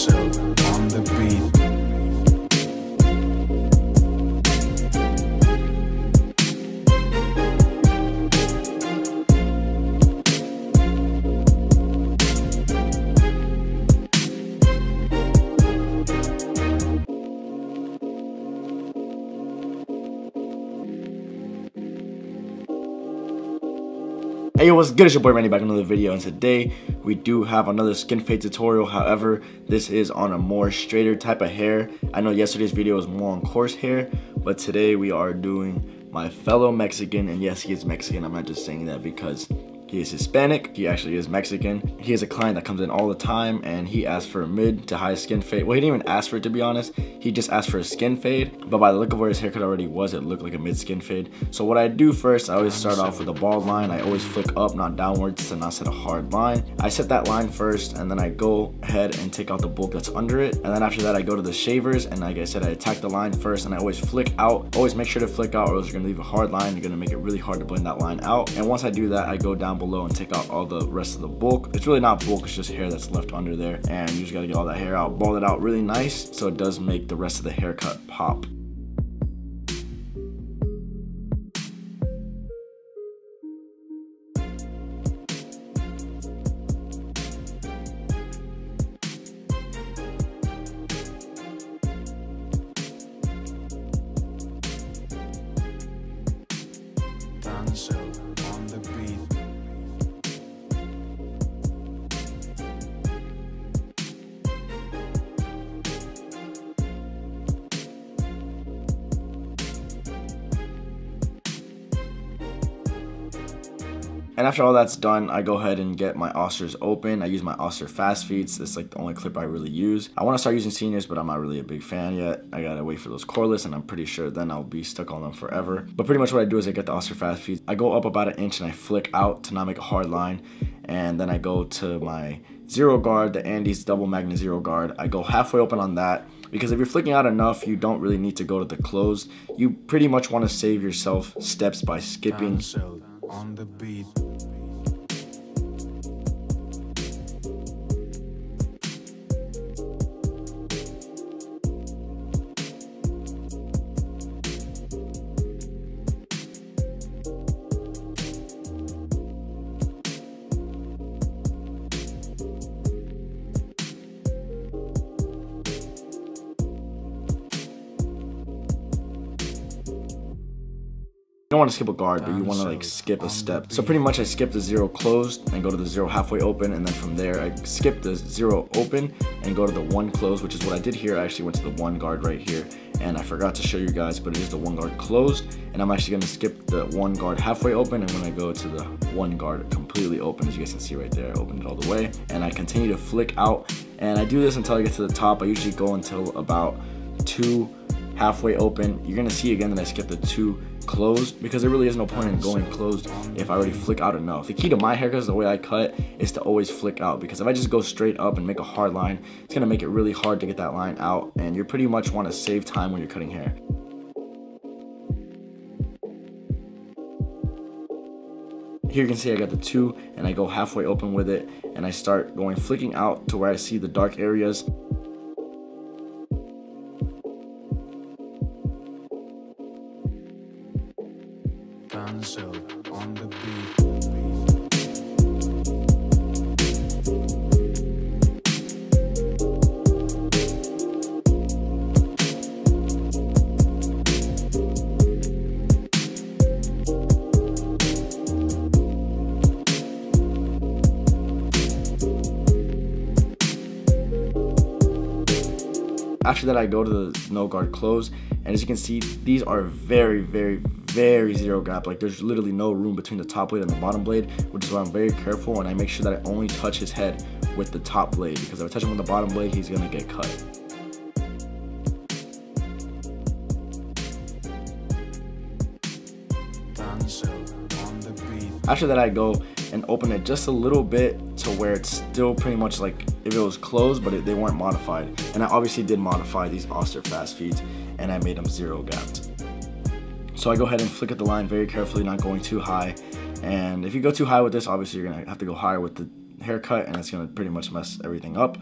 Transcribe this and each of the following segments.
on the beat. Hey yo, what's good? It's your boy Randy back in another video, and today we do have another skin fade tutorial. However, this is on a more straighter type of hair. I know yesterday's video was more on coarse hair, but today we are doing my fellow Mexican, and yes, he is Mexican. I'm not just saying that because he is Hispanic. He actually is Mexican. He is a client that comes in all the time, and he asked for a mid to high skin fade. Well, he didn't even ask for it, to be honest. He just asked for a skin fade, but by the look of where his haircut already was, it looked like a mid skin fade. So what I do first, I always start off with a bald line. I always flick up, not downwards, to not set a hard line. I set that line first, and then I go ahead and take out the bulb that's under it. And then after that, I go to the shavers, and like I said, I attack the line first, and I always flick out. Always make sure to flick out, or else you're gonna leave a hard line. You're gonna make it really hard to blend that line out. And once I do that, I go down below and take out all the rest of the bulk. It's really not bulk, it's just hair that's left under there, and you just gotta get all that hair out, bald it out really nice so it does make the rest of the haircut pop. On the beat. And after all that's done, I go ahead and get my Austers open. I use my Auster Fast Feeds. That's like the only clip I really use. I want to start using seniors, but I'm not really a big fan yet. I gotta wait for those cordless, and I'm pretty sure then I'll be stuck on them forever. But pretty much what I do is I get the Auster Fast Feeds. I go up about 1 inch and I flick out to not make a hard line. And then I go to my Zero Guard, the Andes Double Magnet Zero Guard. I go halfway open on that, because if you're flicking out enough, you don't really need to go to the close. You pretty much want to save yourself steps by skipping. On the beat. You don't want to skip a guard, but you want to like skip a step. So pretty much I skip the zero closed and go to the zero halfway open, and then from there I skip the zero open and go to the one closed, which is what I did here. I actually went to the one guard right here, and I forgot to show you guys, but it is the one guard closed, and I'm actually going to skip the one guard halfway open, and when I go to the one guard completely open, as you guys can see right there, I opened it all the way, and I continue to flick out, and I do this until I get to the top. I usually go until about 2 halfway open. You're going to see again that I skip the 2 closed, because there really is no point in going closed if I already flick out enough. The key to my haircuts, the way I cut, is to always flick out, because if I just go straight up and make a hard line, it's gonna make it really hard to get that line out, and you pretty much want to save time when you're cutting hair. Here you can see I got the 2, and I go halfway open with it, and I start going flicking out to where I see the dark areas. On the beat. After that, I go to the no guard close, and as you can see, these are very zero gap. Like, there's literally no room between the top blade and the bottom blade, which is why I'm very careful, and I make sure that I only touch his head with the top blade, because if I touch him with the bottom blade, he's gonna get cut. On the beat. After that, I go and open it just a little bit to where it's still pretty much like if it was closed, but they weren't modified. And I obviously did modify these Auster Fast Feeds, and I made them zero gapped. So I go ahead and flick at the line very carefully, not going too high. And if you go too high with this, obviously you're gonna have to go higher with the haircut, and it's gonna pretty much mess everything up.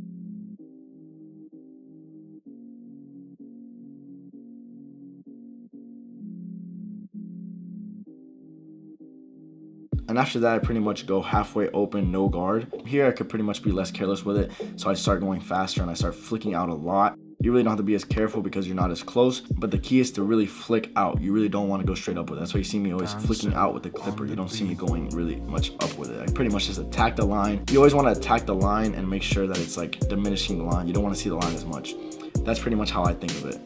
And after that, I pretty much go halfway open, no guard. Here I could pretty much be less careless with it, so I start going faster and I start flicking out a lot. You really don't have to be as careful because you're not as close, but the key is to really flick out. You really don't want to go straight up with it. That's why you see me always flicking out with the clipper. You don't see me going really much up with it. I pretty much just attack the line. You always want to attack the line and make sure that it's like diminishing the line. You don't want to see the line as much. That's pretty much how I think of it.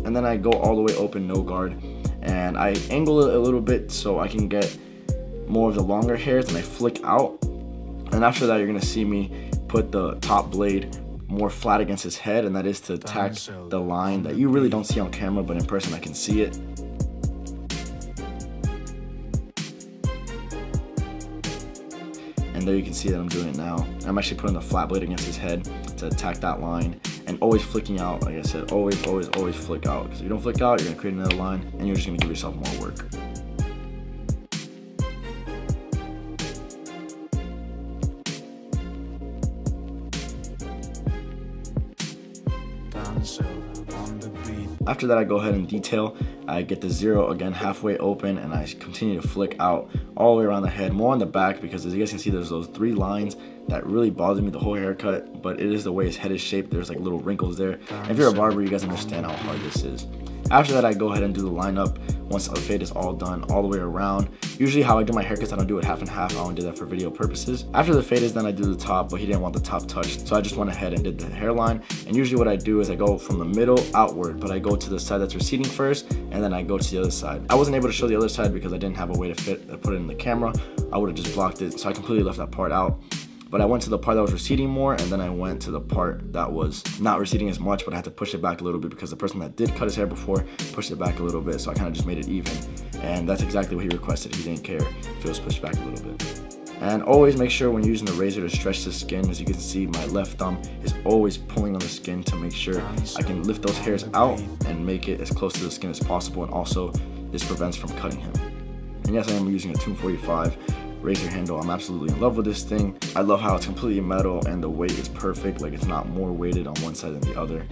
And then I go all the way open, no guard, and I angle it a little bit so I can get more of the longer hairs, and I flick out. And after that, you're gonna see me put the top blade more flat against his head, and that is to attack the line that you really don't see on camera, but in person I can see it. And there you can see that I'm doing it now. I'm actually putting the flat blade against his head to attack that line, and always flicking out. Like I said, always flick out, because if you don't flick out, you're gonna create another line and you're just gonna give yourself more work. On the beat. After that, I go ahead and detail. I get the zero again halfway open, and I continue to flick out all the way around the head, more on the back, because as you guys can see, there's those 3 lines that really bother me the whole haircut, but it is the way his head is shaped. There's like little wrinkles there. And if you're a barber, you guys understand how hard this is. After that, I go ahead and do the lineup once the fade is all done, all the way around. Usually how I do my haircuts, I don't do it half and half. I only do that for video purposes. After the fade is done, I do the top, but he didn't want the top touched, so I just went ahead and did the hairline. And usually what I do is I go from the middle outward, but I go to the side that's receding first, and then I go to the other side. I wasn't able to show the other side because I didn't have a way to put it in the camera. I would have just blocked it, so I completely left that part out. But I went to the part that was receding more, and then I went to the part that was not receding as much, but I had to push it back a little bit because the person that did cut his hair before pushed it back a little bit, so I kind of just made it even. And that's exactly what he requested. He didn't care if it was pushed back a little bit. And always make sure when using the razor to stretch the skin. As you can see, my left thumb is always pulling on the skin to make sure I can lift those hairs out and make it as close to the skin as possible, and also this prevents from cutting him. And yes, I am using a 245 razor handle. I'm absolutely in love with this thing. I love how it's completely metal and the weight is perfect. Like, it's not more weighted on one side than the other.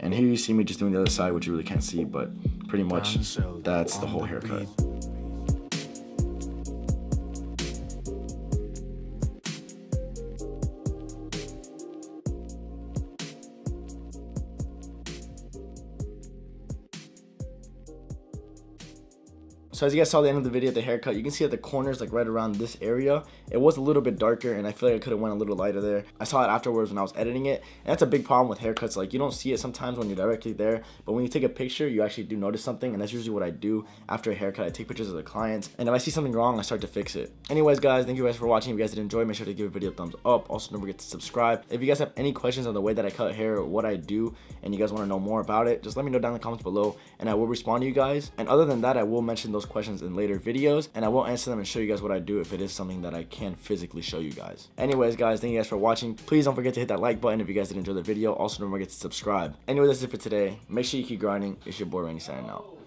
And here you see me just doing the other side, which you really can't see, but pretty much that's the whole haircut. So as you guys saw at the end of the video, the haircut, you can see at the corners, like right around this area, it was a little bit darker, and I feel like I could have went a little lighter there. I saw it afterwards when I was editing it, and that's a big problem with haircuts. Like, you don't see it sometimes when you're directly there, but when you take a picture, you actually do notice something, and that's usually what I do after a haircut. I take pictures of the clients, and if I see something wrong, I start to fix it. Anyways, guys, thank you guys for watching. If you guys did enjoy, make sure to give the video a thumbs up. Also, don't forget to subscribe. If you guys have any questions on the way that I cut hair or what I do, and you guys want to know more about it, just let me know down in the comments below, and I will respond to you guys. And other than that, I will mention those questions in later videos, and I will answer them and show you guys what I do if it is something that I can physically show you guys. Anyways, guys, thank you guys for watching. Please don't forget to hit that like button if you guys did enjoy the video. Also, don't forget to subscribe. Anyway, that's it for today. Make sure you keep grinding. It's your boy Randy signing out.